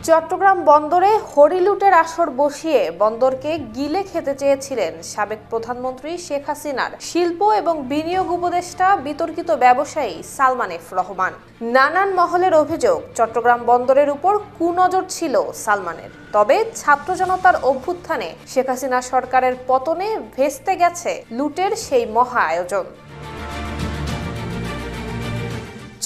চট্টগ্রাম বন্দরে হরিলুটের আসর বসিয়ে বন্দরকে গিলে খেতে চেয়েছিলেন সাবেক প্রধানমন্ত্রী শেখ হাসিনার শিল্প এবং বিনিয়োগ উপদেষ্টা বিতর্কিত ব্যবসায়ী সালমান এফ রহমান। নানান মহলের অভিযোগ, চট্টগ্রাম বন্দরের উপর কুনজর ছিল সালমানের। তবে ছাত্র জনতার অভ্যুত্থানে শেখ হাসিনা সরকারের পতনে ভেস্তে গেছে লুটের সেই মহা আয়োজন।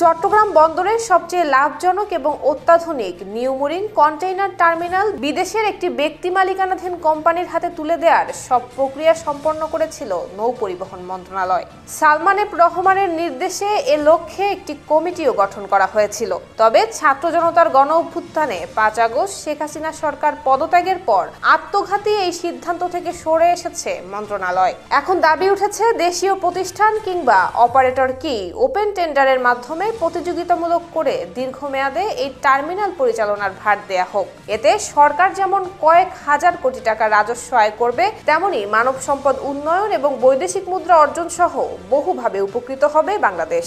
চট্টগ্রাম বন্দরের সবচেয়ে লাভজনক এবং অত্যাধুনিক নিউমুরিং কন্টেইনার টার্মিনাল বিদেশের একটি ব্যক্তি মালিকানাধীন কোম্পানির হাতে তুলে দেওয়ার সব প্রক্রিয়া সম্পন্ন করেছিল নৌ পরিবহন মন্ত্রণালয়। সালমান এফ রহমানের নির্দেশে এ লক্ষ্যে একটি কমিটিও গঠন করা হয়েছিল। তবে ছাত্র জনতার গণ অভ্যুত্থানে 5 আগস্ট শেখ হাসিনা সরকার পদত্যাগের পর আত্মঘাতী এই সিদ্ধান্ত থেকে সরে এসেছে মন্ত্রণালয়। এখন দাবি উঠেছে দেশীয় প্রতিষ্ঠান কিংবা অপারেটর কি ওপেন টেন্ডারের মাধ্যমে প্রতিযোগিতামূলক করে দীর্ঘমেয়াদে এই টার্মিনাল পরিচালনার ভার দেয়া হোক। এতে সরকার যেমন কয়েক হাজার কোটি টাকা রাজস্ব আয় করবে, তেমনি মানব সম্পদ উন্নয়ন এবং বৈদেশিক মুদ্রা অর্জন সহ বহুভাবে উপকৃত হবে বাংলাদেশ।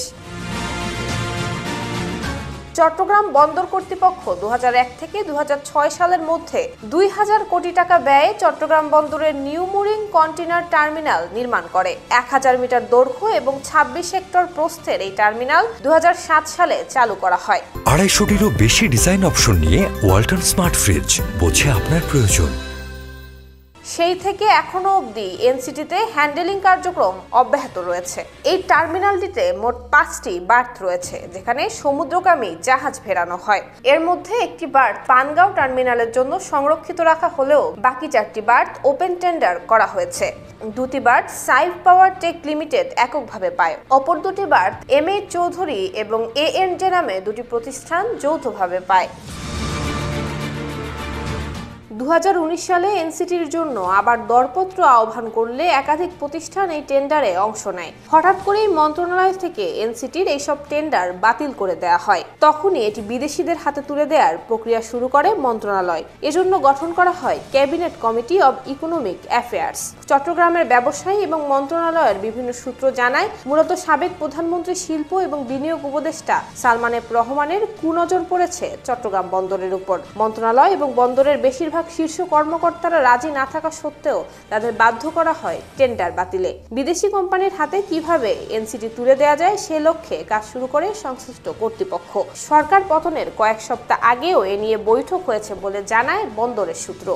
চট্টগ্রাম বন্দর কর্তৃপক্ষ 2001 থেকে 2006 সালের মধ্যে 2000 কোটি টাকা ব্যয়ে চট্টগ্রাম বন্দরের নিউমুরিং কন্টেইনার টার্মিনাল নির্মাণ করে। 1000 মিটার দৈর্ঘ্য এবং 26 হেক্টর প্রস্থের এই টার্মিনাল 2007 সালে চালু করা হয়। 250-টিরও বেশি ডিজাইন অপশন নিয়ে ওয়ালটন স্মার্ট ফ্রিজ, বোঝে আপনার প্রয়োজন। সেই থেকে এখনো অবধি এনসিটিতে হ্যান্ডেলিং কার্যক্রম অব্যাহত রয়েছে। এই টার্মিনালটিতে মোট 5টি বার্থ রয়েছে, যেখানে সমুদ্রগামী জাহাজ ফেরানো হয়। এর মধ্যে একটি বার্থ পানগাঁও টার্মিনালের জন্য সংরক্ষিত রাখা হলেও বাকি 4টি বার্থ ওপেন টেন্ডার করা হয়েছে। 2টি বার্থ সাইফ পাওয়ার টেক লিমিটেড এককভাবে পায়। অপর 2টি বার্থ এম.এ. চৌধুরী এবং এ.এন.জে নামে 2টি প্রতিষ্ঠান যৌথভাবে পায়। 2019 সালে এনসিটির জন্য আবার দরপত্র আহ্বান করলে একাধিক প্রতিষ্ঠান এই টেন্ডারে অংশ নেয়। হঠাৎ করেই মন্ত্রণালয় থেকে এনসিটির এইসব টেন্ডার বাতিল করে দেওয়া হয়। তখনই এটি বিদেশিদের হাতে তুলে দেওয়ার প্রক্রিয়া শুরু করে মন্ত্রণালয়। এজন্য গঠন করা হয় cabinet committee of economic affairs. চট্টগ্রামের ব্যবসায়ী এবং মন্ত্রণালয়ের বিভিন্ন সূত্র জানায়, মূলত সাবেক প্রধানমন্ত্রী শিল্প এবং বিনিয়োগ উপদেষ্টা সালমান এফ রহমানের কুনজর পড়েছে চট্টগ্রাম বন্দরের উপর। মন্ত্রণালয় এবং বন্দরের বেশিরভাগ শীর্ষ কর্মকর্তারা রাজি না থাকা সত্ত্বেও তাদের বাধ্য করা হয় টেন্ডার বাতিলে। বিদেশি কোম্পানির হাতে কিভাবে এনসিটি তুলে দেওয়া যায় সে লক্ষ্যে কাজ শুরু করে সংশ্লিষ্ট কর্তৃপক্ষ। সরকার পতনের কয়েক সপ্তাহ আগেও এ নিয়ে বৈঠক হয়েছে বলে জানায় বন্দরের সূত্র।